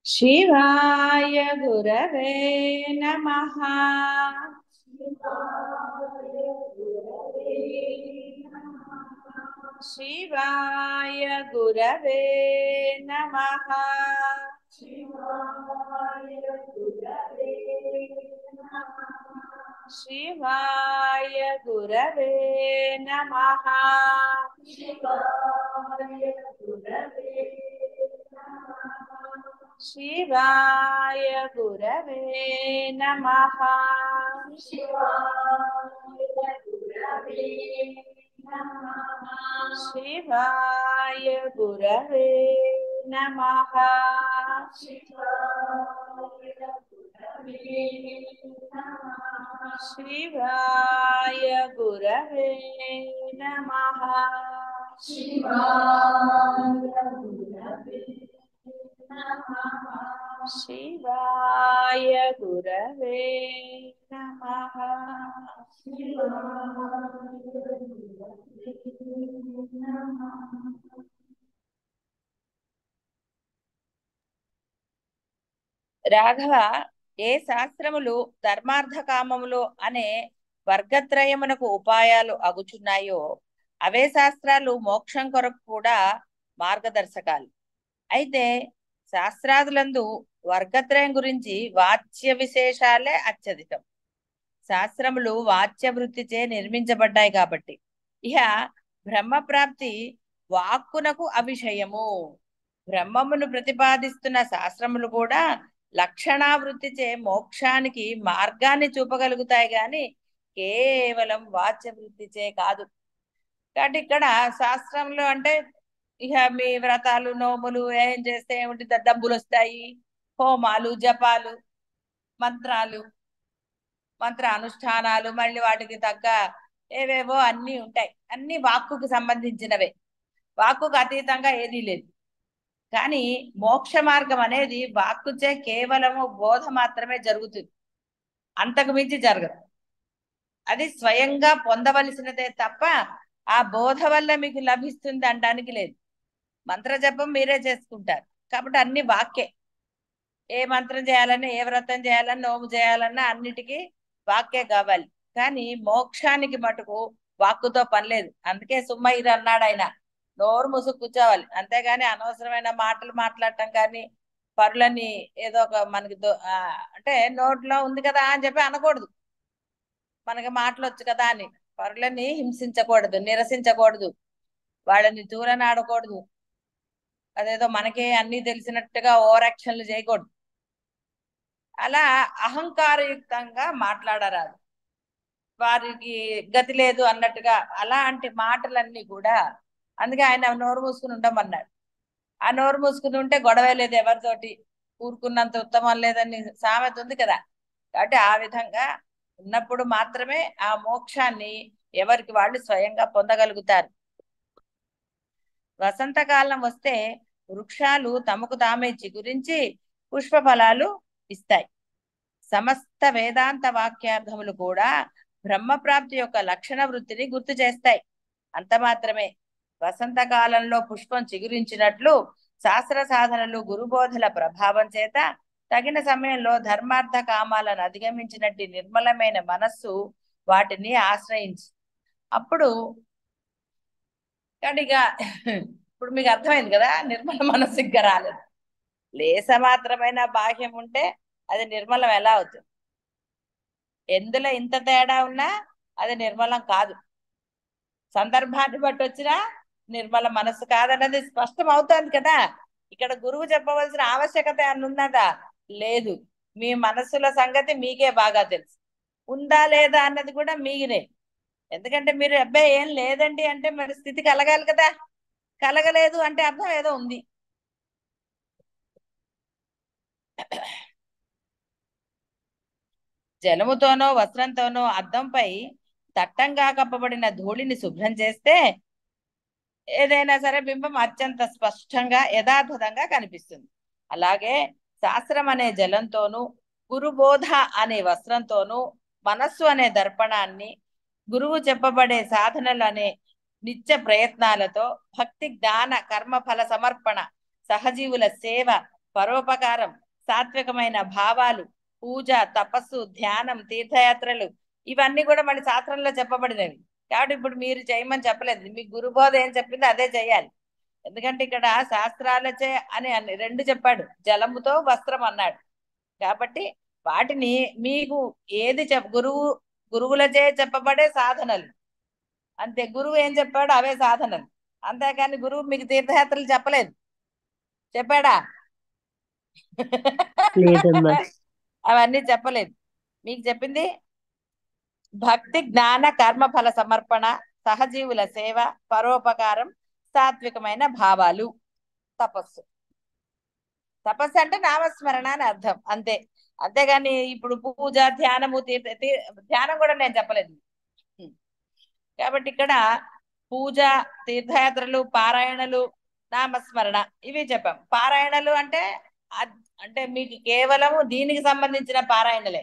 शिवाय गुरवे नमः। शिवाय गुरवे नमः। शिवाय गुरवे नमः। शिवाय गुरवे नमः। शिवाय गुरवे नमः। शिवाय गुरवे नमः। शिवाय गुरवे नमः। రాఘవ, ఏ శాస్త్రములు ధర్మార్థ కామములు అనే వర్గత్రయమునకు ఉపాయాలు అగుచున్నాయో అవే శాస్త్రాలు మోక్షం కొరకు కూడా మార్గదర్శకాలు. అయితే శాస్త్రాదులందు వర్గత్రయం గురించి వాచ్య విశేషాలే అత్యధికం. శాస్త్రములు వాచ్య వృత్తిచే నిర్మించబడ్డాయి కాబట్టి ఇహ బ్రహ్మప్రాప్తి వాక్కునకు అవిషయము. బ్రహ్మమును ప్రతిపాదిస్తున్న శాస్త్రములు కూడా లక్షణావృత్తిచే మోక్షానికి మార్గాన్ని చూపగలుగుతాయి గాని కేవలం వాచ్య వృత్తిచే కాదు. కాబట్టి ఇక్కడ శాస్త్రంలో అంటే ఇక మీ వ్రతాలు నోములు ఏం చేస్తే ఏమిటి డబ్బులు వస్తాయి, హోమాలు జపాలు మంత్రాలు మంత్ర అనుష్ఠానాలు మళ్ళీ వాటికి తగ్గ ఏవేవో అన్నీ ఉంటాయి. అన్ని వాక్కుకు సంబంధించినవే, వాక్కుకు అతీతంగా ఏదీ లేదు. కానీ మోక్ష మార్గం అనేది వాక్కుచే కేవలము బోధ మాత్రమే జరుగుతుంది, అంతకు మించి జరగదు. అది స్వయంగా పొందవలసినదే తప్ప ఆ బోధ వల్ల మీకు లభిస్తుంది అనడానికి లేదు. మంత్ర జపం మీరే చేసుకుంటారు కాబట్టి అన్ని వాక్యే. ఏ మంత్రం చేయాలన్నా ఏ వ్రతం చేయాలన్నా నోము చేయాలన్నా అన్నిటికీ వాక్యే కావాలి. కానీ మోక్షానికి మటుకు వాక్కుతో పని లేదు. అందుకే సుమ్మయ్య అన్నాడు ఆయన, నోరు ముసుగు కూర్చోవాలి, అంతేగాని అనవసరమైన మాటలు మాట్లాడటం కానీ పరులని ఏదో ఒక మనకి అంటే నోట్లో ఉంది కదా అని చెప్పి అనకూడదు. మనకి మాటలు వచ్చు కదా అని పరులని హింసించకూడదు, నిరసించకూడదు, వాళ్ళని దూరనాడకూడదు. అదేదో మనకే అన్ని తెలిసినట్టుగా ఓవర్ యాక్షన్లు చేయకూడదు. అలా అహంకారయుక్తంగా మాట్లాడరాదు, వారికి గతి లేదు అన్నట్టుగా అలాంటి మాటలన్నీ కూడా. అందుకే ఆయన నోరు మూసుకుని ఉండమన్నాడు. ఆ నోరు మూసుకుని ఉంటే గొడవ లేదు ఎవరితోటి, ఊరుకున్నంత ఉత్తమం లేదని సామెత ఉంది కదా. కాబట్టి ఆ విధంగా ఉన్నప్పుడు మాత్రమే ఆ మోక్షాన్ని ఎవరికి వాళ్ళు స్వయంగా పొందగలుగుతారు. వసంతకాలం వస్తే వృక్షాలు తమకు తామే చిగురించి పుష్ప ఫలాలు ఇస్తాయి. సమస్త వేదాంత వాక్యార్థములు కూడా బ్రహ్మప్రాప్తి యొక్క లక్షణ వృత్తిని గుర్తు చేస్తాయి. అంత మాత్రమే వసంతకాలంలో పుష్పం చిగురించినట్లు శాస్త్ర సాధనలు గురుబోధల ప్రభావం చేత తగిన సమయంలో ధర్మార్థ కామాలను అధిగమించినట్టు నిర్మలమైన మనస్సు వాటిని ఆశ్రయించి అప్పుడు కడిగా ఇప్పుడు మీకు అర్థమైంది కదా, నిర్మల మనస్సు ఇంకా రాలేదు. లేస మాత్రమైన బాహ్యం ఉంటే అది నిర్మలం ఎలా అవుతుంది? ఎందులో ఇంత తేడా ఉన్నా అది నిర్మలం కాదు. సందర్భాన్ని బట్టి వచ్చినా నిర్మల మనస్సు కాదన్నది స్పష్టం అవుతుంది కదా. ఇక్కడ గురువు చెప్పవలసిన ఆవశ్యకత ఉన్నదా? లేదు. మీ మనస్సుల సంగతి మీకే బాగా తెలుసు. ఉందా లేదా అన్నది కూడా మీరే. ఎందుకంటే మీరు అబ్బాయి ఏం లేదండి అంటే మరి స్థితి కలగాలి కదా. కలగలేదు అంటే అర్థం ఏదో ఉంది. జలముతోనో వస్త్రంతోనో అద్దంపై దట్టంగా కప్పబడిన ధూళిని శుభ్రం చేస్తే ఏదైనా సరే బింబం అత్యంత స్పష్టంగా యథార్థంగా కనిపిస్తుంది. అలాగే శాస్త్రం అనే జలంతోనూ గురుబోధ అనే వస్త్రంతోనూ మనస్సు అనే దర్పణాన్ని గురువు చెప్పబడే సాధనలు అనే నిత్య ప్రయత్నాలతో భక్తి జ్ఞాన కర్మ ఫల సమర్పణ సహజీవుల సేవ పరోపకారం, సాత్వికమైన భావాలు, పూజ, తపస్సు, ధ్యానం, తీర్థయాత్రలు, ఇవన్నీ కూడా మళ్ళీ శాస్త్రంలో చెప్పబడినవి. కాబట్టి ఇప్పుడు మీరు చేయమని చెప్పలేదు, మీ గురుబోధ ఏం చెప్పిందో అదే చేయాలి. ఎందుకంటే ఇక్కడ శాస్త్రాలచే అని రెండు చెప్పాడు, జలముతో వస్త్రం అన్నాడు. కాబట్టి వాటిని మీకు ఏది గురువులచే చెప్పబడే సాధనలు అంతే. గురువు ఏం చెప్పాడో అవే సాధనలు. అంతేకాని గురువు మీకు తీర్థయాత్రలు చెప్పలేదు, చెప్పాడా? లేదమ్మా. అవన్నీ చెప్పలేదు. మీకు చెప్పింది భక్తి, జ్ఞాన, కర్మ ఫల సమర్పణ, సహజీవుల సేవ, పరోపకారం, సాత్వికమైన భావాలు, తపస్సు. తపస్సు అంటే నామస్మరణ అని అర్థం, అంతే. అంతేగాని ఇప్పుడు పూజ, ధ్యానము, ధ్యానం కూడా నేను చెప్పలేదు. కాబట్టి ఇక్కడ పూజ, తీర్థయాత్రలు, పారాయణలు, నామస్మరణ ఇవి చెప్పాం. పారాయణలు అంటే అంటే మీకు కేవలము దీనికి సంబంధించిన పారాయణలే.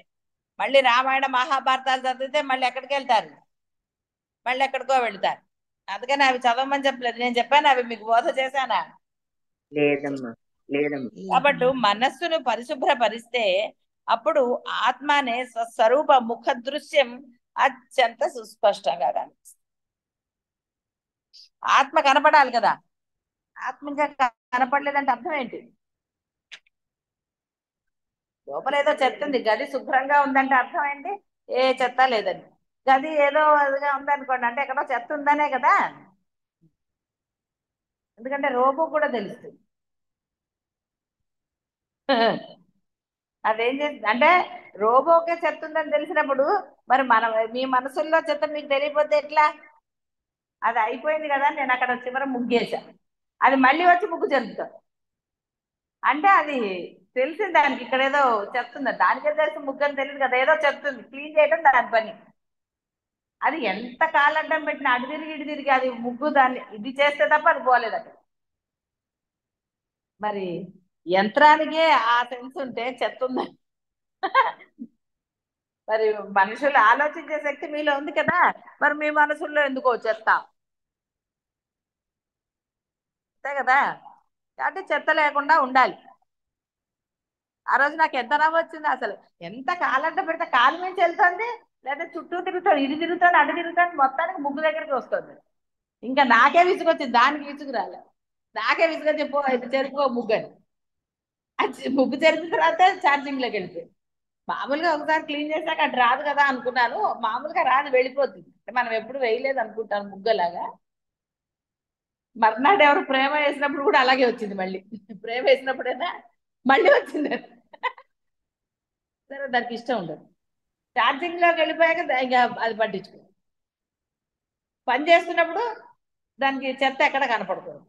మళ్ళీ రామాయణ మహాభారతాలు చదివితే మళ్ళీ ఎక్కడికి వెళ్తారు, మళ్ళీ ఎక్కడికో వెళ్తారు. అందుకని అవి చదవమని చెప్పలేదు. నేను చెప్పాను అవి మీకు బోధ చేశానా? లేదమ్మా. లేదమ్మా. కాబట్టి మనస్సును పరిశుభ్రపరిస్తే అప్పుడు ఆత్మ అనే స్వస్వరూప ముఖ దృశ్యం అత్యంత సుస్పష్టంగా కనిపిస్తుంది. ఆత్మ కనపడాలి కదా. ఆత్మ ఇంకా కనపడలేదంటే అర్థం ఏంటి? లోపల ఏదో చెత్త ఉంది, గది శుభ్రంగా ఉందంటే అర్థం ఏంటి? ఏ చెత్త లేదని. గది ఏదో అదిగా ఉందనుకోండి అంటే ఎక్కడో చెత్త ఉందనే కదా. ఎందుకంటే రోబో కూడా తెలుస్తుంది. అదేం చేస్తుంది అంటే రోబోకే చెత్త ఉందని తెలిసినప్పుడు మరి మీ మనసుల్లో చెత్త మీకు తెలియకపోతే ఎట్లా? అది అయిపోయింది కదా, నేను అక్కడ చివర ముగ్గేసా, అది మళ్ళీ వచ్చి ముగ్గు చెల్లుతాం అంటే అది తెలిసింది దానికి ఇక్కడ ఏదో చెప్తుంది. దానికే తెలిసి ముగ్గు అని తెలియదు కదా, ఏదో చెప్తుంది, క్లీన్ చేయడం దాని పని. అది ఎంత కాలడ్డం పెట్టినా అటు తిరిగి ఇటు తిరిగి అది ముగ్గు దాన్ని ఇది చేస్తే తప్ప అది పోలేదు అక్కడ. మరి యంత్రానికే ఆ సెన్స్ ఉంటే చెత్త ఉందని మరి మనుషులు ఆలోచించే శక్తి మీలో ఉంది కదా, మరి మీ మనసుల్లో ఎందుకో చెత్త? అంతే కదా. అంటే చెత్త లేకుండా ఉండాలి. ఆ రోజు నాకు ఎంత నవ్వు వచ్చింది అసలు. ఎంత కాలంట పెడితే కాలు మీద వెళ్తుంది, లేదా చుట్టూ తిరుగుతాడు, ఇది తిరుగుతాడు, అటు తిరుగుతాడు, మొత్తానికి ముగ్గు దగ్గరికి వస్తుంది. ఇంకా నాకే విసుగొచ్చింది, దానికి విసుగు రాలే. నాకే విసుగొచ్చి పో ఇది చెరుపుకో ముగ్గు అని. అది ముగ్గు చెరిపిన తర్వాత ఛార్జింగ్లోకి వెళ్ళిపోయింది. మామూలుగా ఒకసారి క్లీన్ చేశాక అటు రాదు కదా అనుకున్నాను. మామూలుగా రాదు, వెళ్ళిపోతుంది. మనం ఎప్పుడు వేయలేదు అనుకుంటాను ముగ్గలాగా. మర్నాడు ఎవరు ప్రేమ వేసినప్పుడు కూడా అలాగే వచ్చింది. మళ్ళీ ప్రేమ వేసినప్పుడైనా మళ్ళీ వచ్చింది. సరే దానికి ఇష్టం ఉండదు. ఛార్జింగ్ లోకి వెళ్ళిపోయాక ఇంకా అది పట్టించుకో. పని చేస్తున్నప్పుడు దానికి చెత్త ఎక్కడ కనపడుతుంది.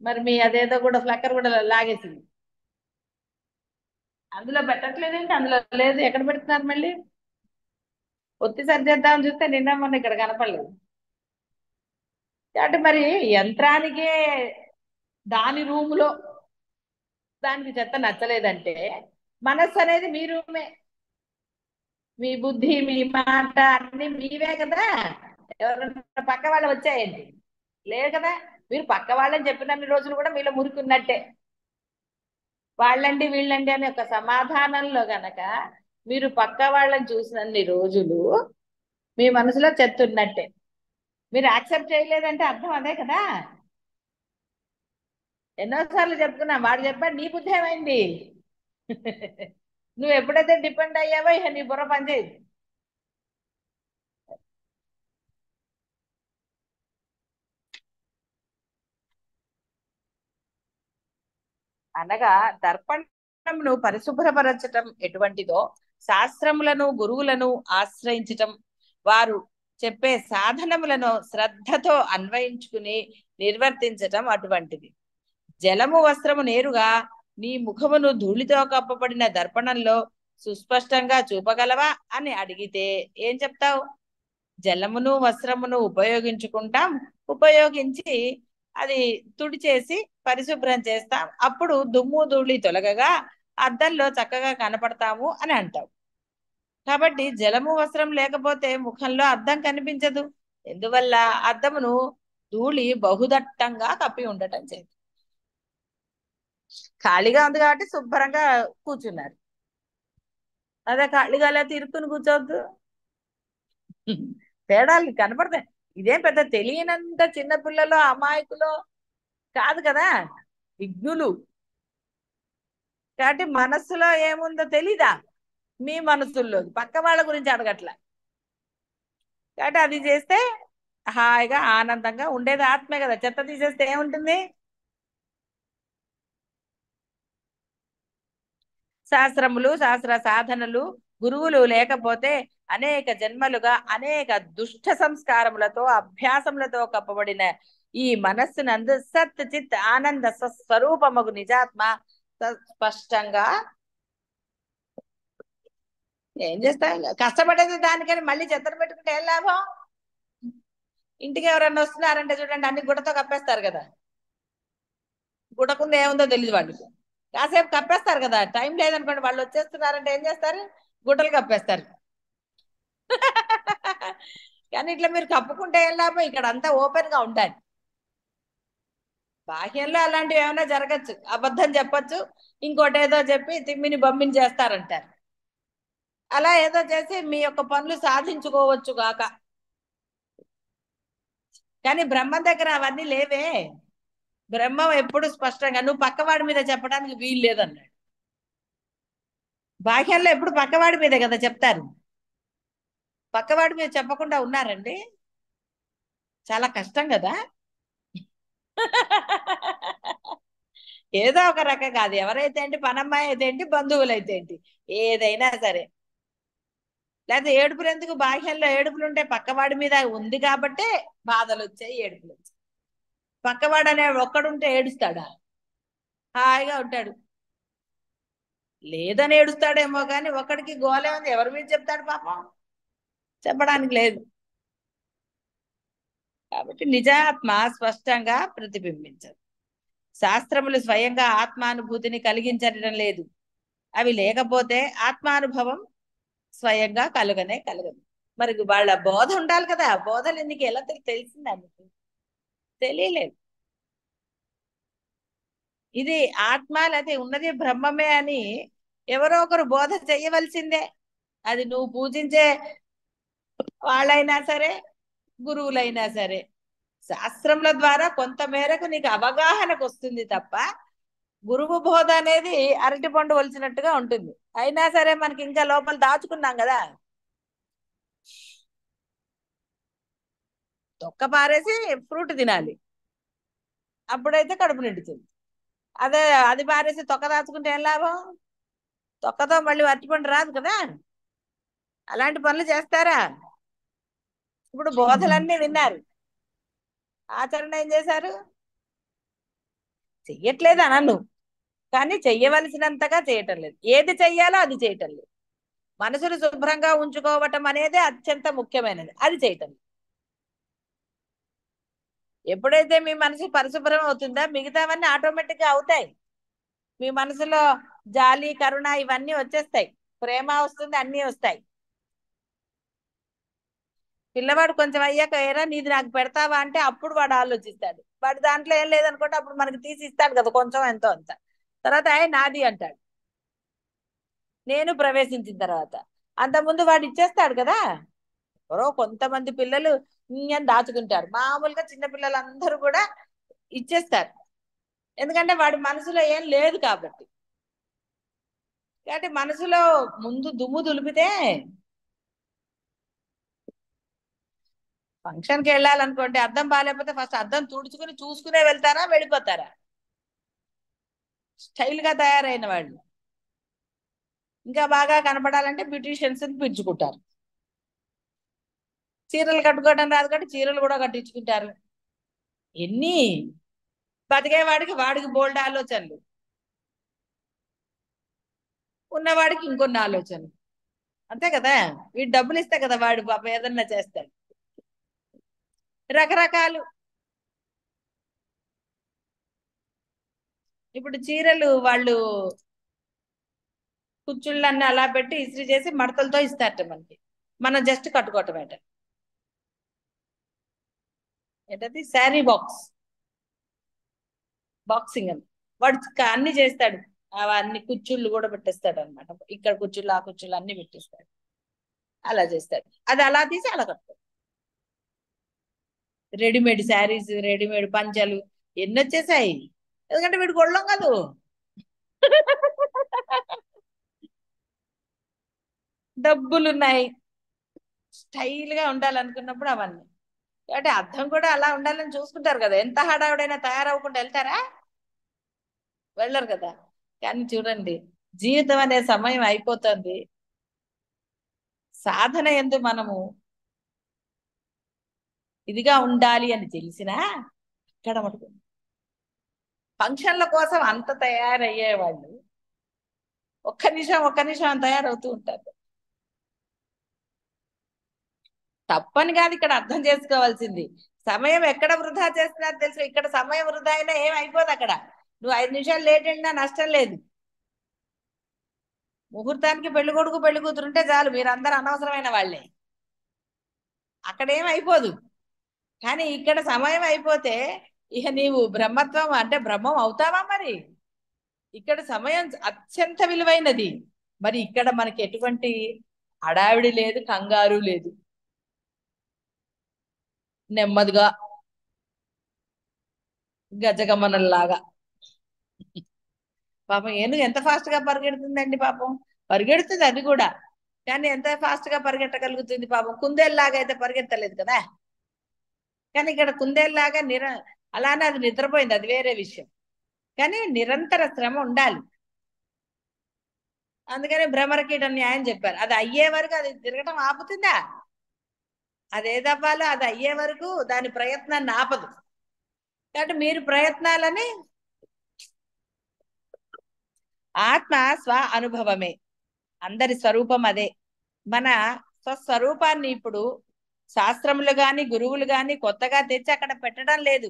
మరి మీ అదేదో కూడా ఫ్లక్కర్ కూడా లాగేసింది. అందులో పెట్టట్లేదేంటి, అందులో లేదు, ఎక్కడ పెడుతున్నారు? మళ్ళీ ఒత్తి సరిచేద్దామని చూస్తే నిన్న మొన్న ఇక్కడ కనపడలేదు. అంటే మరి యంత్రానికే దాని రూములో దానికి చెత్త నచ్చలేదంటే మనస్సు అనేది మీ రూమే, మీ బుద్ధి, మీ మాట అన్ని మీవే కదా. ఎవరైనా పక్క వాళ్ళు వచ్చాయండి? లేదు కదా. మీరు పక్క వాళ్ళని చెప్పినన్ని రోజులు కూడా మీలో మురికున్నట్టే. వాళ్ళండి వీళ్ళండి అనే ఒక సమాధానంలో గనక మీరు పక్క వాళ్ళని చూసినన్ని రోజులు మీ మనసులో చెత్త ఉన్నట్టే. మీరు యాక్సెప్ట్ చేయలేదంటే అర్థం అదే కదా. ఎన్నోసార్లు చెప్పుకున్నా, వాడు చెప్పాడు నీ బుద్ధి ఏమైంది? నువ్వు ఎప్పుడైతే డిపెండ్ అయ్యావో ఇక నీ బుర్ర పనిచేయదు. అనగా దర్పణమును పరిశుభ్రపరచటం ఎటువంటిదో శాస్త్రములను, గురువులను ఆశ్రయించటం, వారు చెప్పే సాధనములను శ్రద్ధతో అన్వయించుకుని నిర్వర్తించటం అటువంటిది. జలము, వస్త్రము నేరుగా నీ ముఖమును ధూళితో కప్పబడిన దర్పణంలో సుస్పష్టంగా చూపగలవా అని అడిగితే ఏం చెప్తావు? జలమును, వస్త్రమును ఉపయోగించుకుంటాం, ఉపయోగించి అది తుడిచేసి పరిశుభ్రం చేస్తాం, అప్పుడు దుమ్ము ధూళి తొలగగా అద్దంలో చక్కగా కనపడతాము అని అంటావు. కాబట్టి జలము, వస్త్రం లేకపోతే ముఖంలో అద్దం కనిపించదు. ఎందువల్ల? అద్దమును ధూళి బహుదట్టంగా కప్పి ఉండటం చేత. ఖాళీగా ఉంది కాబట్టి శుభ్రంగా కూర్చున్నారు. అదే ఖాళీగా అలా తిరుక్కుని కూర్చోవద్దు. తేడాలు కనపడతాయి. ఇదేం పెద్ద తెలియనంత చిన్నపిల్లలు అమాయకులు కాదు కదా, విజ్ఞులు. కాబట్టి మనస్సులో ఏముందో తెలీదా? మీ మనసుల్లో పక్క వాళ్ళ గురించి అడగట్ల. కాబట్టి అది చేస్తే హాయిగా ఆనందంగా ఉండేది ఆత్మే కదా. చెత్త తీసేస్తే ఏముంటుంది? శాస్త్రములు, శాస్త్ర సాధనలు, గురువులు లేకపోతే అనేక జన్మలుగా అనేక దుష్ట సంస్కారములతో అభ్యాసములతో కప్పబడిన ఈ మనస్సునందు సత్ చిత్ ఆనంద స్వరూపముగు నిజాత్మ స్పష్టంగా ఏం చేస్తాం. కష్టపడేది దానికని మళ్ళీ చెత్తను పెట్టుకుంటే ఏం లాభం? ఇంటికి ఎవరన్నా వస్తున్నారంటే చూడండి, అన్ని గుడ్డతో కప్పేస్తారు కదా. గుడ్డకుంది ఏముందో తెలియదు వాళ్ళకి. కాసేపు కప్పేస్తారు కదా, టైం లేదనుకోండి, వాళ్ళు వచ్చేస్తున్నారంటే ఏం చేస్తారు? గుడ్డలు కప్పేస్తారు. కానీ ఇట్లా మీరు కప్పుకుంటే ఏం లాభం? ఇక్కడ అంతా ఓపెన్ గా ఉండాలి. బాహ్యంలో అలాంటివి ఏమైనా జరగచ్చు, అబద్ధం చెప్పచ్చు, ఇంకోటి ఏదో చెప్పి తిమ్మిని బొమ్మిని చేస్తారంటారు. అలా ఏదో చేసి మీ యొక్క పనులు సాధించుకోవచ్చు గాక. కానీ బ్రహ్మం దగ్గర అవన్నీ లేవే. బ్రహ్మం ఎప్పుడు స్పష్టంగా నువ్వు పక్కవాడి మీద చెప్పడానికి వీలు లేదన్నాడు. బాహ్యంలో ఎప్పుడు పక్కవాడి మీదే కదా చెప్తారు. పక్కవాడి మీద చెప్పకుండా ఉన్నారండి, చాలా కష్టం కదా. ఏదో ఒక రకం కాదు, ఎవరైతే ఏంటి, పనమ్మాయి అయితే ఏంటి, బంధువులు అయితే ఏంటి, ఏదైనా సరే. లేకపోతే ఏడుపులు ఎందుకు? బాహ్యంలో ఏడుపులు ఉంటే పక్కవాడి మీద ఉంది కాబట్టే బాధలు వచ్చాయి, ఏడుపులు వచ్చాయి. పక్కవాడు అనే ఒక్కడుంటే ఏడుస్తాడా? హాయిగా ఉంటాడు. లేదని ఏడుస్తాడేమో కానీ ఒక్కడికి గోలే ఉంది, ఎవరి మీద చెప్తాడు పాపం? చెప్పడానికి లేదు. కాబట్టి నిజాత్మ స్పష్టంగా ప్రతిబింబించదు. శాస్త్రములు స్వయంగా ఆత్మానుభూతిని కలిగించడం లేదు. అవి లేకపోతే ఆత్మానుభవం స్వయంగా కలుగనే కలగదు. మరి వాళ్ళ బోధ ఉండాలి కదా. బోధలు నీకు ఎలా తెలిసిందా? నీకు తెలియలేదు. ఇది ఆత్మ లేకపోతే ఉన్నది బ్రహ్మమే అని ఎవరో ఒకరు బోధ చెయ్యవలసిందే. అది నువ్వు పూజించే వాళ్ళైనా సరే, గురువులైనా సరే. శాస్త్రముల ద్వారా కొంత మేరకు నీకు అవగాహనకు వస్తుంది తప్ప, గురువు బోధ అనేది అరటి పండు వలిచినట్టుగా ఉంటుంది. అయినా సరే మనకి ఇంకా లోపల దాచుకున్నాం కదా. తొక్క పారేసి ఫ్రూట్ తినాలి, అప్పుడైతే కడుపు నిండుతుంది. అదే అది పారేసి తొక్క దాచుకుంటే ఏం లాభం? తొక్కతో మళ్ళీ అరటిపండు రాదు కదా. అలాంటి పనులు చేస్తారా? ఇప్పుడు బోధలన్నీ విన్నారు, ఆచరణ ఏం చేశారు? చెయ్యట్లేదు అనను, కానీ చెయ్యవలసినంతగా చేయటం లేదు. ఏది చెయ్యాలో అది చేయటం లేదు. మనసును శుభ్రంగా ఉంచుకోవటం అనేది అత్యంత ముఖ్యమైనది, అది చేయటం లేదు. ఎప్పుడైతే మీ మనసు పరిశుభ్రం అవుతుందో మిగతావన్నీ ఆటోమేటిక్ గా అవుతాయి. మీ మనసులో జాలి, కరుణ ఇవన్నీ వచ్చేస్తాయి, ప్రేమ వస్తుంది, అన్నీ వస్తాయి. పిల్లవాడు కొంచెం అయ్యాక ఏరా నీది నాకు పెడతావా అంటే అప్పుడు వాడు ఆలోచిస్తాడు. వాడు దాంట్లో ఏం లేదనుకుంటే అప్పుడు మనకి తీసి ఇస్తాడు కదా, కొంచెం ఎంతో అంత. తర్వాత నాది అంటాడు, నేను ప్రవేశించిన తర్వాత. అంతకుముందు వాడు ఇచ్చేస్తాడు కదా. ఎవరో కొంతమంది పిల్లలు అని దాచుకుంటారు, మామూలుగా చిన్న పిల్లలందరూ కూడా ఇచ్చేస్తారు. ఎందుకంటే వాడి మనసులో ఏం లేదు కాబట్టి. కాబట్టి మనసులో ముందు దుమ్ము దులిపితే, ఫంక్షన్కి వెళ్ళాలనుకోండి, అద్దం బాగాలేకపోతే ఫస్ట్ అద్దం తుడుచుకుని చూసుకునే వెళ్తారా, వెళ్ళిపోతారా? స్టైల్ గా తయారైన వాళ్ళు ఇంకా బాగా కనపడాలంటే బ్యూటీషియన్స్ పిలుచుకుంటారు. చీరలు కట్టుకోవడం రాదు కాబట్టి చీరలు కూడా కట్టించుకుంటారు. ఎన్ని బతికేవాడికి వాడికి బోల్డ్ ఆలోచనలు, ఉన్నవాడికి ఇంకొన్ని ఆలోచనలు. అంతే కదా. వీడు డబ్బులు ఇస్తే కదా వాడు పాప ఏదన్నా చేస్తాడు. రకరకాలు. ఇప్పుడు చీరలు వాళ్ళు కుచ్చుళ్ళన్నీ అలా పెట్టి ఇస్త్రీ చేసి మడతలతో ఇస్తారట మనకి, మనం జస్ట్ కట్టుకోవటం ఏంటది శారీ బాక్సింగ్ అని. వాడు అన్ని చేస్తాడు. అవన్నీ కుచ్చుళ్ళు కూడా పెట్టేస్తాడు అనమాట. ఇక్కడ కుచ్చుళ్ళు ఆ కుచ్చుళ్ళు అన్ని పెట్టేస్తాడు. అలా చేస్తాడు. అది అలా తీసి అలా కడతాడు. రెడీమేడ్ శారీస్, రెడీమేడ్ పంచలు ఎన్ని వచ్చేసాయి. ఎందుకంటే వీడు గొళ్ళం కాదు. డబ్బులున్నాయి, స్టైల్ గా ఉండాలనుకున్నప్పుడు అవన్నీ. కాబట్టి అర్థం కూడా అలా ఉండాలని చూసుకుంటారు కదా. ఎంత హడావుడైనా తయారవ్వకుండా వెళ్తారా? వెళ్ళరు కదా. కానీ చూడండి, జీవితం అనే సమయం అయిపోతుంది. సాధన ఎందు మనము ఇదిగా ఉండాలి అని తెలిసినా ఇక్కడ మటుకు ఫంక్షన్ల కోసం అంత తయారయ్యేవాళ్ళు ఒక్క నిమిషం అని తయారవుతూ ఉంటారు. తప్పని కాదు ఇక్కడ అర్థం చేసుకోవాల్సింది. సమయం ఎక్కడ వృధా చేస్తున్నారు తెలుసు. ఇక్కడ సమయం వృధా అయినా ఏం అయిపోదు. అక్కడ నువ్వు 5 నిమిషాలు లేట్ అయినా నష్టం లేదు. ముహూర్తానికి పెళ్లి కొడుకు పెళ్లి కూతురుంటే చాలు, మీరందరూ అనవసరమైన వాళ్ళే. అక్కడ ఏం అయిపోదు. కానీ ఇక్కడ సమయం అయిపోతే ఇక నీవు బ్రహ్మత్వం అంటే బ్రహ్మం అవుతావా? మరి ఇక్కడ సమయం అత్యంత విలువైనది. మరి ఇక్కడ మనకి ఎటువంటి హడావిడి లేదు, కంగారు లేదు. నెమ్మదిగా గజగమనంలాగా. పాపం ఏనుగు ఎంత ఫాస్ట్ గా పరిగెడుతుందండి. పాపం పరిగెడుతుంది అది కూడా, కానీ ఎంత ఫాస్ట్ గా పరిగెట్టగలుగుతుంది పాపం. కుందేలులాగా అయితే పరిగెత్తలేదు కదా. కానీ ఇక్కడ కుందేలులాగా అలానే అది నిద్రపోయింది, అది వేరే విషయం. కానీ నిరంతర శ్రమ ఉండాలి. అందుకని భ్రమరకీట న్యాయం చెప్పారు. అది అయ్యే వరకు అది తిరగటం ఆపుతుందా? అది ఏదవ్వాలో అది అయ్యే వరకు దాని ప్రయత్నాన్ని ఆపదు. కాబట్టి మీరు ప్రయత్నాలని ఆత్మ స్వ అనుభవమే, అందరి స్వరూపం అదే. మన స్వస్వరూపాన్ని ఇప్పుడు శాస్త్రములు గాని గురువులు గాని కొత్తగా తెచ్చి అక్కడ పెట్టడం లేదు.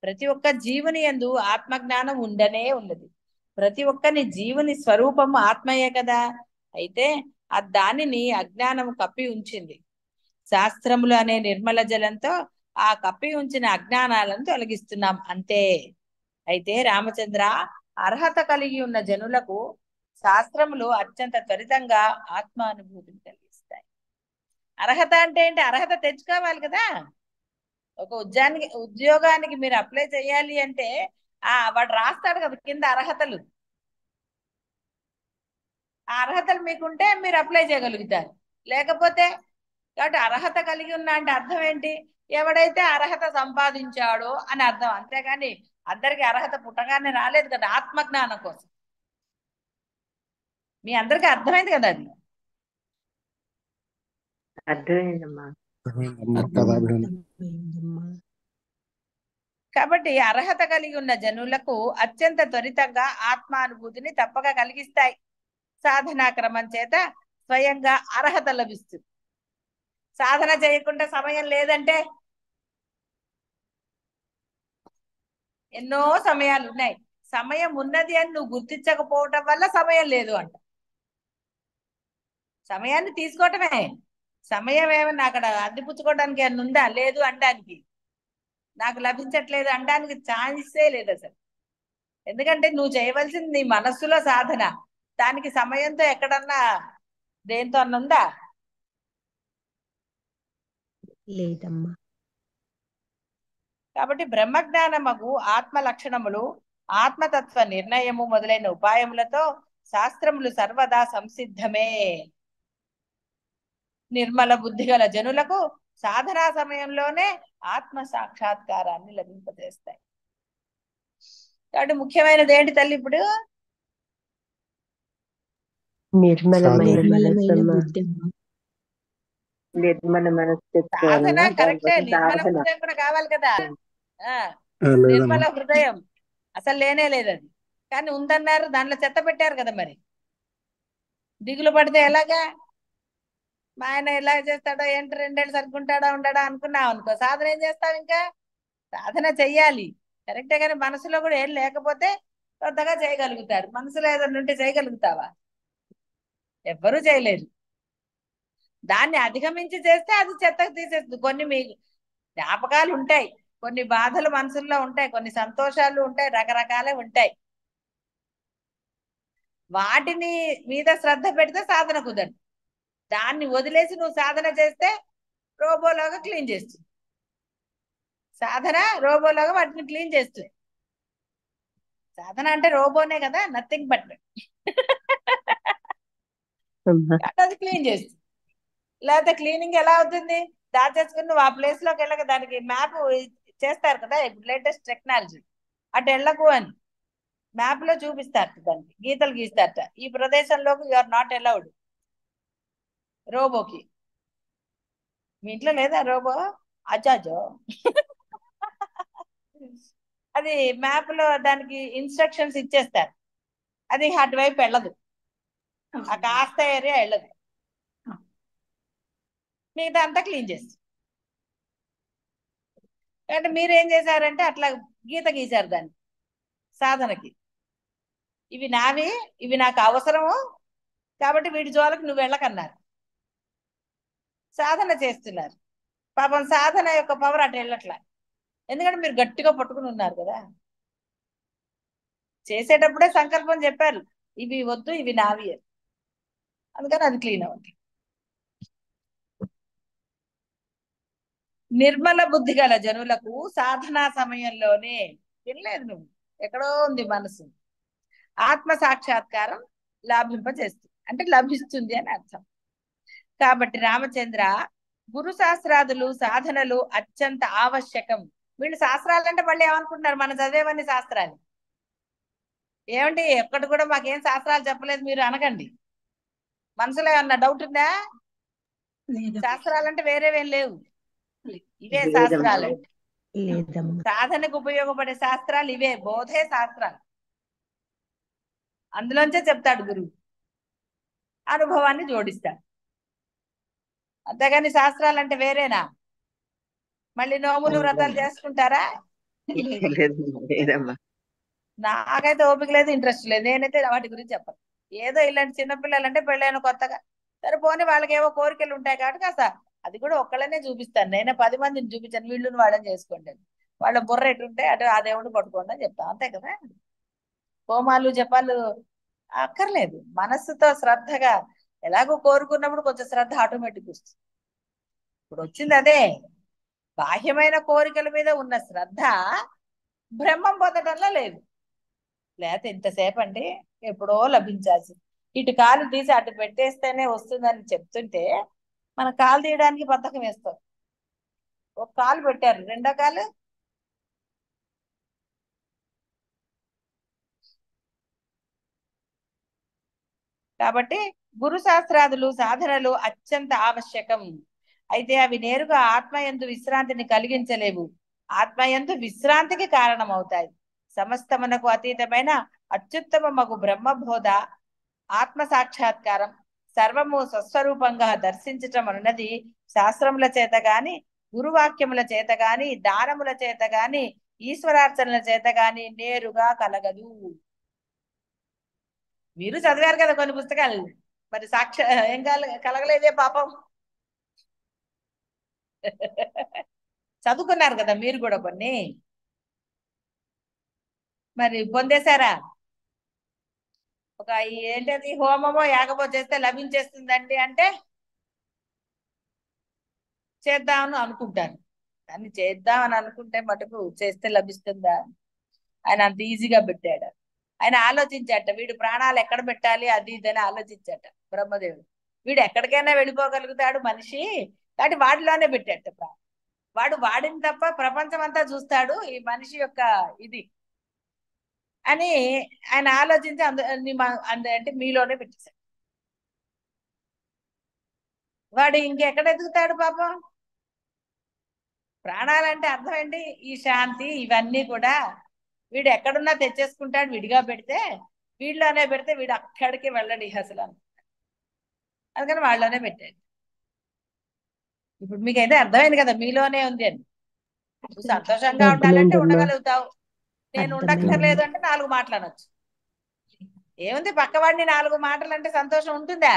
ప్రతి ఒక్క జీవుని యందు ఆత్మజ్ఞానం ఉండనే ఉన్నది. ప్రతి ఒక్కని జీవుని స్వరూపం ఆత్మయే కదా. అయితే దానిని అజ్ఞానం కప్పి ఉంచింది. శాస్త్రములు అనే నిర్మల జలంతో ఆ కప్పి ఉంచిన అజ్ఞానాలను తొలగిస్తున్నాం అంతే. అయితే రామచంద్ర, అర్హత కలిగి ఉన్న జనులకు శాస్త్రములు అత్యంత త్వరితంగా ఆత్మానుభూతిని కలిగిస్తాయి. అర్హత అంటే ఏంటి? అర్హత తెచ్చుకోవాలి కదా. ఒక ఉద్యోగానికి మీరు అప్లై చేయాలి అంటే వాడు రాస్తాడు కదా కింద అర్హతలు. ఆ అర్హతలు మీకుంటే మీరు అప్లై చేయగలుగుతారు. లేకపోతే కాబట్టి అర్హత కలిగి ఉన్నా అంటే అర్థం ఏంటి? ఎవడైతే అర్హత సంపాదించాడో అని అర్థం. అంతేగాని అందరికి అర్హత పుట్టగానే రాలేదు కదా ఆత్మజ్ఞానం కోసం. మీ అందరికి అర్థమైంది కదా అది. అర్థమైందమ్మా. కాబట్టి అర్హత కలిగి ఉన్న జనులకు అత్యంత త్వరితంగా ఆత్మానుభూతిని తప్పక కలిగిస్తాయి. సాధనా క్రమం చేత స్వయంగా అర్హత లభిస్తుంది. సాధన చేయకుండా సమయం లేదంటే ఎన్నో సమయాలు ఉన్నాయి. సమయం ఉన్నది అని నువ్వు గుర్తించకపోవటం వల్ల సమయం లేదు అంట. సమయాన్ని తీసుకోవటమే. సమయం ఏమన్నా అక్కడ అందిపుచ్చుకోవడానికి ఏమన్నా ఉందా? లేదు అనడానికి. నాకు లభించట్లేదు అనడానికి ఛాన్సే లేదు అసలు. ఎందుకంటే నువ్వు చేయవలసింది నీ మనస్సులో సాధన. దానికి సమయంతో ఎక్కడన్నా దేంతో అన్న ఉందా? లేదమ్మా. కాబట్టి బ్రహ్మజ్ఞానమగు ఆత్మ లక్షణములు, ఆత్మతత్వ నిర్ణయము మొదలైన ఉపాయములతో శాస్త్రములు సర్వదా సంసిద్ధమే. నిర్మల బుద్ధి గల జనులకు సాధనా సమయంలోనే ఆత్మ సాక్షాత్కారాన్ని లభింపజేస్తాయి. కాబట్టి ముఖ్యమైనది ఏంటి తల్లి ఇప్పుడు? నిర్మలమైన బుద్ధి. నిర్మల మనసు సాధన తెచ్చుకోవాలన్నా కరెక్టే, దానికోసం నిర్మల సాధన. హృదయం కూడా కావాలి కదా. నిర్మల హృదయం అసలు లేనే లేదు అది. కానీ ఉందన్నారు, దాంట్లో చెత్త పెట్టారు కదా. మరి దిగులు పడితే ఎలాగా? మా ఆయన ఎలా చేస్తాడో ఏంటి, 2 ఏళ్ళు సరుకుంటాడా ఉండడా అనుకున్నావు అనుకో, సాధన ఏం చేస్తావు? ఇంకా సాధన చెయ్యాలి కరెక్టే. కానీ మనసులో కూడా ఏం లేకపోతే కొత్తగా చేయగలుగుతారు. మనసులో ఏదైనా ఉంటే చేయగలుగుతావా? ఎవ్వరూ చేయలేరు. దాన్ని అధిగమించి చేస్తే అది చెత్తకు తీసేస్తుంది. కొన్ని మీ జ్ఞాపకాలు ఉంటాయి, కొన్ని బాధలు మనసుల్లో ఉంటాయి, కొన్ని సంతోషాలు ఉంటాయి, రకరకాలే ఉంటాయి. వాటిని మీద శ్రద్ధ పెడితే సాధన కుదరదు. దాన్ని వదిలేసి నువ్వు సాధన చేస్తే రోబోలాగా క్లీన్ చేస్తుంది. సాధన రోబోలాగా వాటిని క్లీన్ చేస్తుంది. సాధన అంటే రోబోనే కదా, నథింగ్ బట్ అమ్మా అది క్లీన్ చేస్తుంది. లేకపోతే క్లీనింగ్ ఎలా అవుతుంది? దాచేసుకుని నువ్వు ఆ ప్లేస్ లోకి వెళ్ళక దానికి మ్యాప్ చేస్తారు కదా ఇప్పుడు లేటెస్ట్ టెక్నాలజీ. అటు వెళ్ళకు అని మ్యాప్ లో చూపిస్తారు, దానికి గీతలు గీస్తారట. ఈ ప్రదేశంలోకి యు ఆర్ నాట్ అలౌడ్. రోబోకి మీ ఇంట్లో లేదా రోబో? అజాజో అది మ్యాప్ లో దానికి ఇన్స్ట్రక్షన్స్ ఇచ్చేస్తారు. అది అటువైపు వెళ్ళదు, ఆ కాస్త ఏరియా వెళ్ళదు, మిగతా అంతా క్లీన్ చేస్తుంది. అంటే మీరు ఏం చేశారంటే అట్లా గీత గీశారు దాన్ని సాధనకి. ఇవి నావి, ఇవి నాకు అవసరము కాబట్టి వీటి జోలికి నువ్వు వెళ్ళకన్నారు. సాధన చేస్తున్నారు. పాపం సాధన యొక్క పవర్ అటు వెళ్ళట్లా, ఎందుకంటే మీరు గట్టిగా పట్టుకుని ఉన్నారు కదా. చేసేటప్పుడే సంకల్పం చెప్పారు, ఇవి వద్దు ఇవి నావి అని. అందుకని అది క్లీన్ అవుతుంది. నిర్మల బుద్ధి గల జనులకు సాధనా సమయంలోనే, తినలేదు నువ్వు, ఎక్కడో ఉంది మనసు, ఆత్మ సాక్షాత్కారం లాభింపజేస్తుంది, అంటే లభిస్తుంది అని అర్థం. కాబట్టి రామచంద్ర, గురు శాస్త్రాదులు సాధనలు అత్యంత ఆవశ్యకం. వీళ్ళు శాస్త్రాలంటే మళ్ళీ ఏమనుకుంటున్నారు, మనం చదివేవన్నీ శాస్త్రాలు ఏమండి, ఎక్కడి కూడా మాకేం శాస్త్రాలు చెప్పలేదు మీరు అనకండి. మనసులో ఏమన్నా డౌట్ ఉందా? శాస్త్రాలంటే వేరేవేం లేవు, ఇవే లేదమ్మా శాస్త్రాలు. లేదమ్మా. సాధనకు ఉపయోగపడే శాస్త్రాలు ఇవే, బోధే శాస్త్రాలు. అందులోంచే చెప్తాడు గురువు, అనుభవాన్ని జోడిస్తాడు. అంతేగాని శాస్త్రాలు అంటే వేరేనా? మళ్ళీ నోములు వ్రతాలు చేసుకుంటారా? లేదమ్మా లేదమ్మా నాకైతే ఓపిక లేదు, ఇంట్రెస్ట్ లేదు. నేనైతే వాటి గురించి చెప్పను. ఏదో ఇలాంటి చిన్నపిల్లలు అంటే పెళ్ళైన కొత్తగా సరే పోనీ వాళ్ళకి ఏవో కోరికలు ఉంటాయి కాబట్టి కాస్త అది కూడా ఒక్కళ్ళనే చూపిస్తాను. నేనే 10 మందిని చూపించాను, వీళ్ళని వాళ్ళని చేసుకోండి అని. వాళ్ళ బుర్ర ఎటుంటే అటు ఆ దేవుడిని పట్టుకోండి అని చెప్తాను, అంతే కదా. హోమాలు జపాలు అక్కర్లేదు, మనస్సుతో శ్రద్ధగా ఎలాగో కోరుకున్నప్పుడు కొంచెం శ్రద్ధ ఆటోమేటిక్ వస్తుంది. ఇప్పుడు వచ్చింది అదే, బాహ్యమైన కోరికల మీద ఉన్న శ్రద్ధ బ్రహ్మం పొందడంలో లేదు. లేకపోతే ఇంతసేపు అండి ఎప్పుడో లభించాల్సింది. ఇటు కాలు తీసి అటు పెట్టేస్తేనే వస్తుందని చెప్తుంటే మన కాలు తీయడానికి బద్ధకం వేస్తాం. ఒక కాలు పెట్టారు, రెండో కాలు కాబట్టి గురు శాస్త్రాదులు సాధనలు అత్యంత ఆవశ్యకం. అయితే అవి నేరుగా ఆత్మయందు విశ్రాంతిని కలిగించలేవు, ఆత్మయందు విశ్రాంతికి కారణమవుతాయి. సమస్తమునకు అతీతమైన అత్యుత్తమ మగు బ్రహ్మబోధ, ఆత్మ సాక్షాత్కారం, సర్వము స్వస్వరూపంగా దర్శించటం అన్నది శాస్త్రముల చేత గాని, గురువాక్యముల చేత గాని, దానముల చేత గాని, ఈశ్వరార్చనల చేత గాని నేరుగా కలగదు. మీరు చదివారు కదా కొన్ని పుస్తకాలు, మరి ఏం కలగలేదే పాపం. చదువుకున్నారు కదా మీరు కూడా కొన్ని, మరి పొందేశారా? ఒక ఏంటది హోమమో యాగమో చేస్తే లభించేస్తుందండి అంటే చేద్దామని అనుకుంటాను. కానీ చేద్దామని అనుకుంటే మటుకు చేస్తే లభిస్తుందా? ఆయన అంత ఈజీగా పెట్టాడు. ఆయన ఆలోచించాట, వీడు ప్రాణాలు ఎక్కడ పెట్టాలి అది ఇదని ఆలోచించాట బ్రహ్మదేవుడు. వీడు ఎక్కడికైనా వెళ్ళిపోగలుగుతాడు మనిషి, కాబట్టి వాడిలోనే పెట్టాట ప్రాణం. వాడు వాడిని తప్ప ప్రపంచం అంతా చూస్తాడు ఈ మనిషి యొక్క ఇది అని ఆయన ఆలోచించి అంటే మీలోనే పెట్టేశాడు. వాడు ఇంకెక్కడ ఎదుగుతాడు పాపం? ప్రాణాలంటే అర్థం ఏంటి? ఈ శాంతి ఇవన్నీ కూడా వీడు ఎక్కడున్నా తెచ్చేసుకుంటాడు. విడిగా పెడితే వీడిలోనే పెడితే వీడు అక్కడికి వెళ్ళడు అసలు. అందుకని వాళ్ళలోనే పెట్టాడు. ఇప్పుడు మీకైతే అర్థమైంది కదా మీలోనే ఉంది అని. నువ్వు సంతోషంగా ఉండాలంటే అర్థమైందమ్మా ఉండగలుగుతావు, నేను ఉండక్కర్లేదు అంటే 4 మాటలు అనొచ్చు. ఏముంది, పక్కవాడిని 4 మాటలు అంటే సంతోషం ఉంటుందా?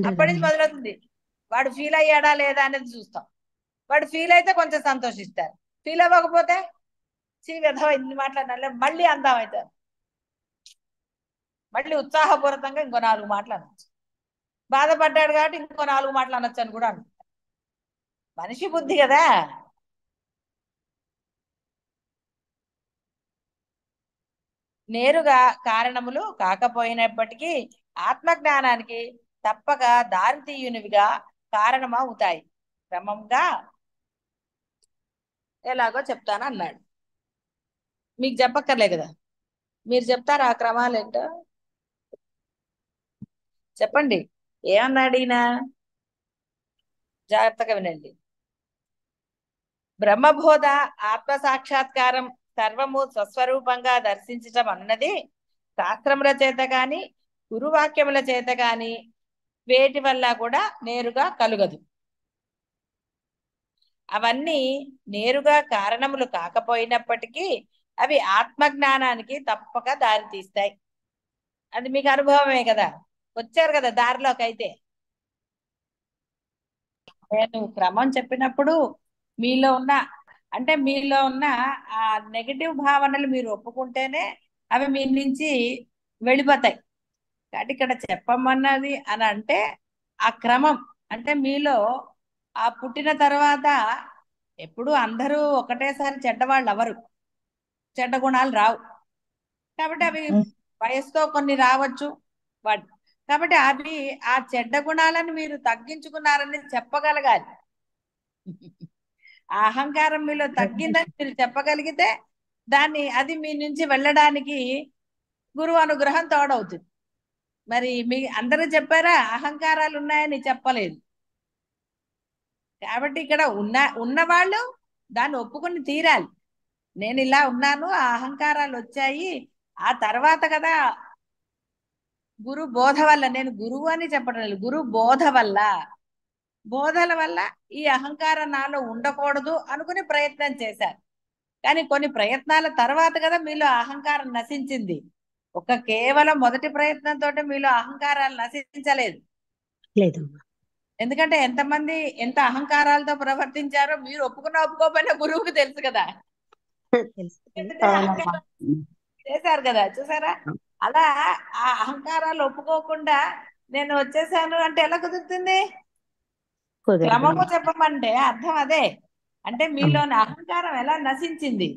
అప్పటి నుంచి మొదలవుతుంది. వాడు ఫీల్ అయ్యాడా లేదా అనేది చూస్తాం. వాడు ఫీల్ అయితే కొంచెం సంతోషిస్తారు, ఫీల్ అవ్వకపోతే చీ విధవ ఇన్ని మాట్లాడినా మళ్ళీ అందాం అవుతారు. మళ్ళీ ఉత్సాహపూరితంగా ఇంకో 4 మాటలు అనొచ్చు. బాధపడ్డాడు కాబట్టి ఇంకో 4 మాటలు అనొచ్చు అని కూడా అనుకుంటాడు. మనిషి బుద్ధి కదా. నేరుగా కారణములు కాకపోయినప్పటికీ ఆత్మజ్ఞానానికి తప్పక దారితీయునివిగా కారణమవుతాయి. క్రమంగా ఎలాగో చెప్తాను అన్నాడు. మీకు చెప్పక్కర్లే కదా, మీరు చెప్తారా ఆ క్రమాలు ఏంటో? చెప్పండి. ఏమన్నాడు ఈయన? జాగ్రత్తగా వినండి. బ్రహ్మబోధ, ఆత్మ సాక్షాత్కారం, సర్వము స్వస్వరూపంగా దర్శించటం అన్నది శాస్త్రముల చేత గాని గురువాక్యముల చేత గాని వేటి వల్ల కూడా నేరుగా కలుగదు. అవన్నీ నేరుగా కారణములు కాకపోయినప్పటికీ అవి ఆత్మజ్ఞానానికి తప్పక దారితీస్తాయి. అది మీకు అనుభవమే కదా, వచ్చారు కదా దారిలోకి. అయితే నేను క్రమం చెప్పినప్పుడు మీలో ఉన్న మీలో ఉన్న ఆ నెగటివ్ భావనలు మీరు ఒప్పుకుంటేనే అవి మీ నుంచి వెళ్ళిపోతాయి. కాబట్టి ఇక్కడ చెప్పమన్నది అని అంటే ఆ క్రమం, మీలో ఆ పుట్టిన తర్వాత ఎప్పుడు అందరూ ఒకటేసారి చెడ్డవాళ్ళు అవరు, చెడ్డ గుణాలు రావు. కాబట్టి అవి వయసుతో కొన్ని రావచ్చు వాటి. కాబట్టి అవి ఆ చెడ్డ గుణాలను మీరు తగ్గించుకున్నారని చెప్పగలగాలి. ఆ అహంకారం మీలో తగ్గిందని మీరు చెప్పగలిగితే అది మీ నుంచి వెళ్ళడానికి గురువు అనుగ్రహం తోడవుతుంది. మరి మీ అందరూ చెప్పారా అహంకారాలు ఉన్నాయని? చెప్పలేదు. కాబట్టి ఇక్కడ ఉన్నవాళ్ళు దాన్ని ఒప్పుకొని తీరాలి. నేను ఇలా ఉన్నాను, ఆ అహంకారాలు వచ్చాయి, ఆ తర్వాత కదా గురు బోధ వల్ల, నేను గురువు అని చెప్పడం లేదు, గురు బోధ వల్ల, బోధల వల్ల ఈ అహంకారం నాలో ఉండకూడదు అనుకుని ప్రయత్నం చేశారు. కానీ కొన్ని ప్రయత్నాల తర్వాత కదా మీలో అహంకారం నశించింది. కేవలం మొదటి ప్రయత్నంతో మీలో అహంకారాలు నశించలేదు. లేదమ్మా. ఎందుకంటే ఎంతమంది ఎంత అహంకారాలతో ప్రవర్తించారో మీరు ఒప్పుకోకపోయినా గురువుకి తెలుసు కదా. ఎందుకంటే అహంకారం చేశారు కదా, చూసారా? అలా ఆ అహంకారాలు ఒప్పుకోకుండా నేను వచ్చేసాను అంటే ఎలా కుదురుతుంది? క్రమము చెప్పమంటే అర్థం అదే. మీలోని అహంకారం ఎలా నశించింది?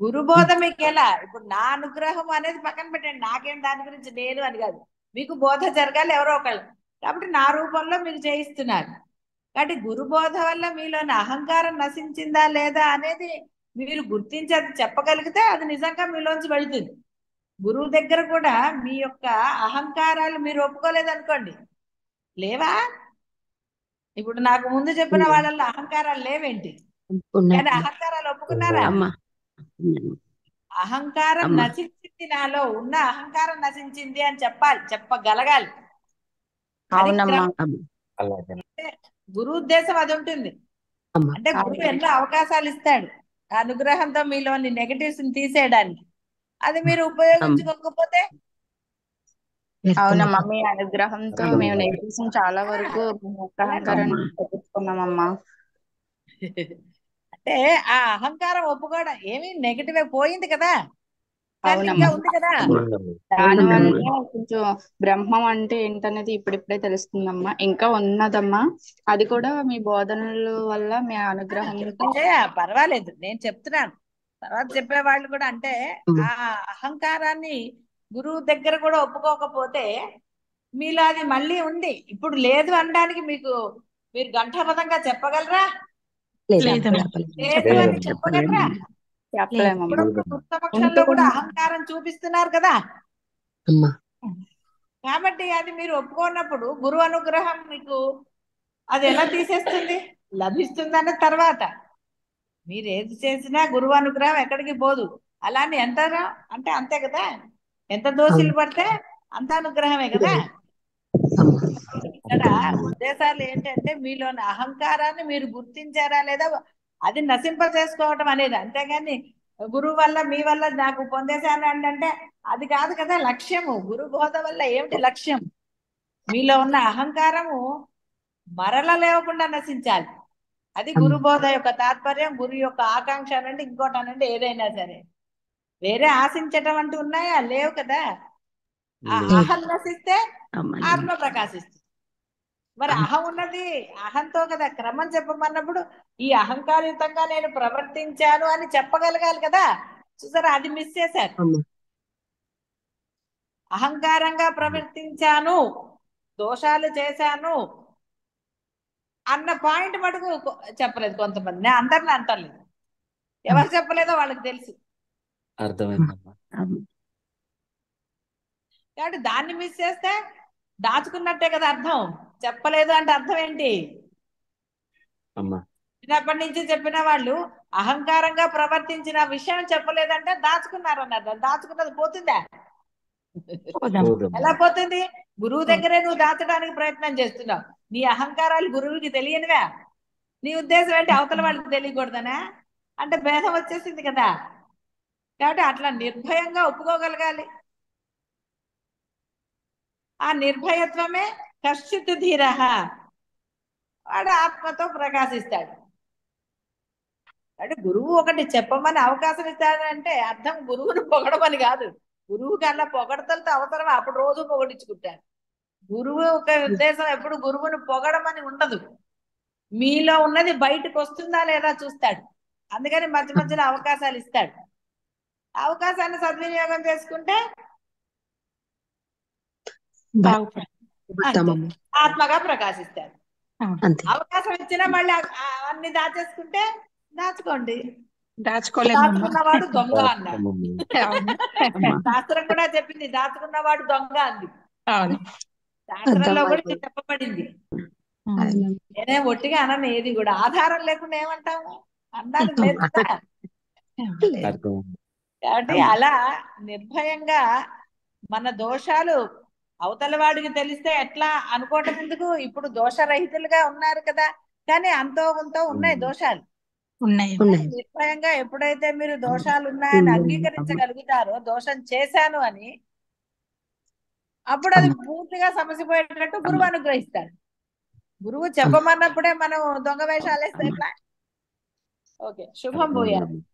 గురుబోధ మీకు ఎలా? ఇప్పుడు నా అనుగ్రహం అనేది పక్కన పెట్టండి, నాకేం దాని గురించి నేను అని కాదు, మీకు బోధ జరగాలి ఎవరో ఒకళ్ళు, కాబట్టి నా రూపంలో మీకు చేయిస్తున్నారు. కాబట్టి గురుబోధ వల్ల మీలోని అహంకారం నశించిందా లేదా అనేది మీరు గుర్తించి అది చెప్పగలిగితే అది నిజంగా మీలోంచి వెళుతుంది. గురువు దగ్గర కూడా మీ యొక్క అహంకారాలు మీరు ఒప్పుకోలేదనుకోండి, లేవా? ఇప్పుడు నాకు ముందు చెప్పిన వాళ్ళల్లో అహంకారాలు లేవేంటి? కానీ అహంకారాలు ఒప్పుకున్నారా? అహంకారం నశించింది, నాలో ఉన్న అహంకారం నశించింది అని చెప్పగలగాలి. గురు ఉద్దేశం అది ఉంటుంది. గురువు ఎన్నో అవకాశాలు ఇస్తాడు అనుగ్రహంతో మీలోని నెగటివ్స్ ని తీసేయడానికి. అది మీరు ఉపయోగించుకోకపోతే? అవునమ్మా, మీ అనుగ్రహంతో మేము నెగటివ్స్ చాలా వరకు అహంకారాన్ని తగ్గించుకున్నామమ్మా. ఆ అహంకారం ఒప్పుకోవడం ఏమి నెగటివ్ పోయింది కదా, కానీ ఇంకా ఉంది కదా. దానివల్ల కొంచెం బ్రహ్మం అంటే ఏంటనేది ఇప్పుడిప్పుడే తెలుస్తుందమ్మా. ఇంకా ఉన్నదమ్మా, అది కూడా మీ బోధనల వల్ల మీ అనుగ్రహంతో. పర్వాలేదు, నేను చెప్తున్నాను, తర్వాత చెప్పే వాళ్ళు కూడా. ఆ అహంకారాన్ని గురువు దగ్గర కూడా ఒప్పుకోకపోతే మీలో అది మళ్ళీ ఉంది, ఇప్పుడు లేదు అనడానికి మీరు ఘంటాపథంగా చెప్పగలరా? లేదు అని చెప్పగలరా? పక్షంలో కూడా అహంకారం చూపిస్తున్నారు కదా. కాబట్టి అది మీరు ఒప్పుకున్నప్పుడు గురువు అనుగ్రహం మీకు అది ఎలా తీసేస్తుంది? లభిస్తుంది అన్న తర్వాత మీరు ఏది చేసినా గురువు అనుగ్రహం ఎక్కడికి పోదు. అలానే ఎంత అంతే కదా, ఎంత దోషులు పడితే అంత అనుగ్రహమే కదా. ఇక్కడ ఉద్దేశాలు ఏంటంటే మీలోని అహంకారాన్ని మీరు గుర్తించారా లేదా అది నశింప చేసుకోవటం అనేది. అంతేగాని గురువు వల్ల మీ వల్ల నాకు పొందేశాను అంటే అది కాదు కదా లక్ష్యము. గురు బోధ వల్ల ఏమిటి లక్ష్యం? మీలో ఉన్న అహంకారము మరల లేవకుండా నశించాలి. అది గురు బోధ యొక్క తాత్పర్యం. గురు యొక్క ఆకాంక్ష అనండి, ఇంకోటి అనండి, ఏదైనా సరే. వేరే ఆశించటం అంటూ ఉన్నాయా? లేవు కదా. ఆ లేదు అహం నశిస్తే అమ్మ లేదు ఆత్మ ప్రకాశిస్తుంది. మరి అమ్మ అహం ఉన్నది అహంతో కదా క్రమం చెప్పమన్నప్పుడు ఈ అహంకారయుతంగా నేను ప్రవర్తించాను అని చెప్పగలగాలి కదా. చూసారా, అది మిస్ చేశారు. అమ్మ అహంకారంగా ప్రవర్తించాను, దోషాలు చేశాను అన్న పాయింట్ మటుకు చెప్పలేదు కొంతమంది. నేను అందరిని అంటలేదు, ఎవరు చెప్పలేదో వాళ్ళకి తెలుసు. అర్థమైందమ్మా. అమ్మ కాబట్టి దాన్ని మిస్ చేస్తే దాచుకున్నట్టే కదా అర్థం. చెప్పలేదు అంటే అర్థం ఏంటి? అమ్మా చిన్నప్పటి నుంచి చెప్పిన వాళ్ళు అహంకారంగా ప్రవర్తించిన విషయం చెప్పలేదంటే దాచుకున్నారు అన్నారు. దాచుకున్నది పోతుందా? పోదమ్మా. ఎలా పోతుంది? గురువు దగ్గరే నువ్వు దాచడానికి ప్రయత్నం చేస్తున్నావు. నీ అహంకారాలు గురువుకి తెలియనివా? నీ ఉద్దేశం ఏంటి? అవతల వాళ్ళకి తెలియకూడదనా? అంటే భేదం వచ్చేసింది కదా. కాబట్టి అట్లా నిర్భయంగా ఒప్పుకోగలగాలి. ఆ నిర్భయత్వమే కశ్చిత్ ధీర, వాడు ఆత్మతో ప్రకాశిస్తాడు. అంటే గురువు ఒకటి చెప్పమని అవకాశం ఇస్తాడంటే అర్థం గురువును పొగడమని కాదు. గురువుకి అలా పొగడతలతో అవసరం, అప్పుడు రోజు పొగడించుకుంటాడు. గురువు ఒక ఉద్దేశం ఎప్పుడు గురువును పొగడమని ఉండదు. మీలో ఉన్నది బయటకు వస్తుందా లేదా చూస్తాడు. అందుకని మధ్య మధ్యలో అవకాశాలు ఇస్తాడు. అవకాశాన్ని సద్వినియోగం చేసుకుంటే అంతే, బాగుపడతామమ్మ ఆత్మగా ప్రకాశిస్తాడు. అంతే అవకాశం ఇచ్చినా మళ్ళీ అన్ని దాచేసుకుంటే దాచుకోండి. దాచుకోలేము దాచుకున్నవాడు దొంగ అన్నాడు. అమ్మ శాస్త్రం కూడా చెప్పింది దాచుకున్నవాడు దొంగ అంది. అవును శాస్త్రంలో కూడా అర్థమైపోయింది. ఇది చెప్పబడింది. అదే నేనే ఒట్టిగా అనను, ఏది కూడా ఆధారం లేకుండా ఏమంటాము అనడానికి లేదు అమ్మ. కదా. లేదు అర్థమైంది. కాబట్టి అమ్మ. అలా నిర్భయంగా మన దోషాలు అవతల వాడికి తెలిస్తే ఎట్లా అనుకోవటం ఎందుకు? ఇప్పుడు దోషరహితులుగా ఉన్నారు కదా, కానీ అంతో కొంతో ఉన్నాయి దోషాలు. ఉన్నాయి ఉన్నాయి నిర్భయంగా ఎప్పుడైతే మీరు దోషాలు ఉన్నాయని అమ్మ. అంగీకరించగలుగుతారో, దోషం చేశాను అని, అప్పుడు అది అమ్మ. పూర్తిగా సమసిపోయేటట్టు అమ్మ. గురువు అనుగ్రహిస్తాడు. గురువు చెప్పమన్నప్పుడే మనం దొంగ వేషాలు వేస్తే ఎట్లా? ఓకే, శుభం భూయా. అర్థమైందమ్మా.